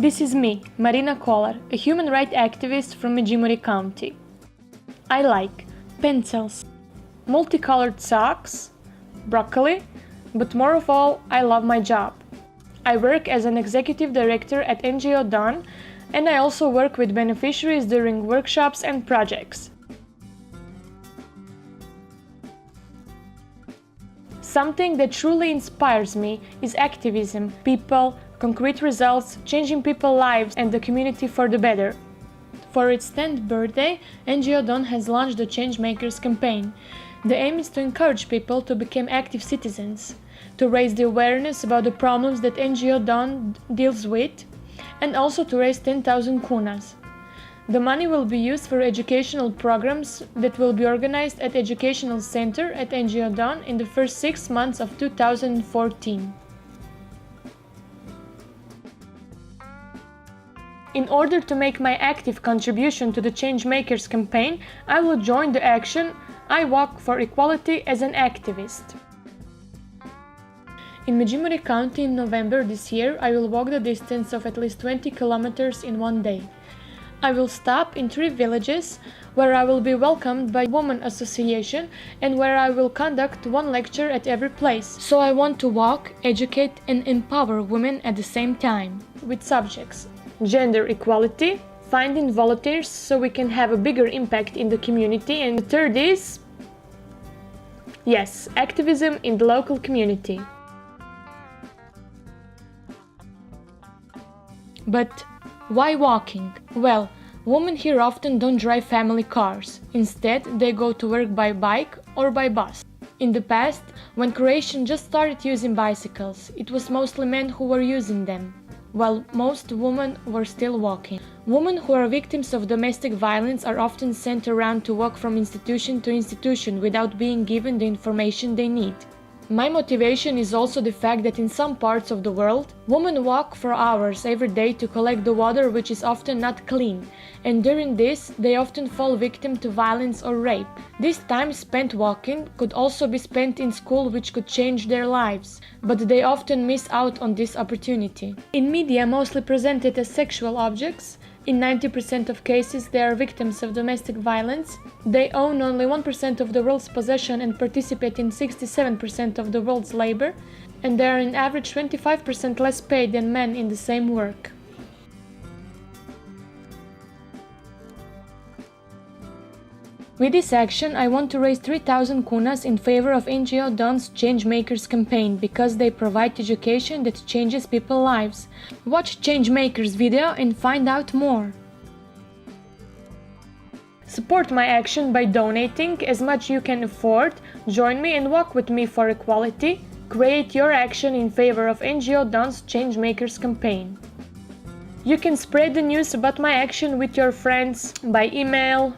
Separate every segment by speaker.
Speaker 1: This is me, Marina Kolar, a human rights activist from Međimurje County. I like pencils, multicolored socks, broccoli, but more of all, I love my job. I work as an executive director at NGO Dawn, and I also work with beneficiaries during workshops and projects. Something that truly inspires me is activism, people, concrete results, changing people's lives and the community for the better. For its 10th birthday, NGO Dawn has launched the Change Makers campaign. The aim is to encourage people to become active citizens, to raise the awareness about the problems that NGO Dawn deals with, and also to raise 10,000 kunas. The money will be used for educational programs that will be organized at Educational Center at NGO Dawn in the first 6 months of 2014. In order to make my active contribution to the Change Makers campaign, I will join the action I Walk for Equality as an activist. In Međimurje County in November this year, I will walk the distance of at least 20 kilometers in one day. I will stop in 3 villages where I will be welcomed by Women Association and where I will conduct 1 lecture at every place. So I want to walk, educate and empower women at the same time. With subjects: gender equality, finding volunteers so we can have a bigger impact in the community, and the third is, yes, activism in the local community. But why walking? Well, women here often don't drive family cars. Instead, they go to work by bike or by bus. In the past, when Croatians just started using bicycles, it was mostly men who were using them, while most women were still walking. Women who are victims of domestic violence are often sent around to walk from institution to institution without being given the information they need. My motivation is also the fact that in some parts of the world, women walk for hours every day to collect the water, which is often not clean, and during this, they often fall victim to violence or rape. This time spent walking could also be spent in school, which could change their lives, but they often miss out on this opportunity. In media mostly presented as sexual objects, in 90% of cases they are victims of domestic violence. They own only 1% of the world's possession and participate in 67% of the world's labor, and they are on average 25% less paid than men in the same work. With this action, I want to raise 3,000 kunas in favor of NGO Dawn's Change Makers campaign because they provide education that changes people's lives. Watch Change Makers video and find out more. Support my action by donating as much you can afford, join me and walk with me for equality, create your action in favor of NGO Dawn's Change Makers campaign. You can spread the news about my action with your friends by email,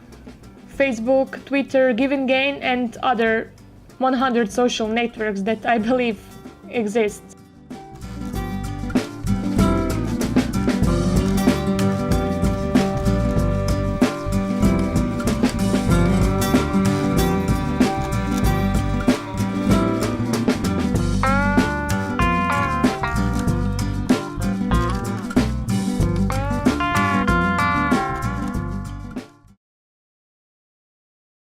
Speaker 1: Facebook, Twitter, Give and Gain, and other 100 social networks that I believe exist.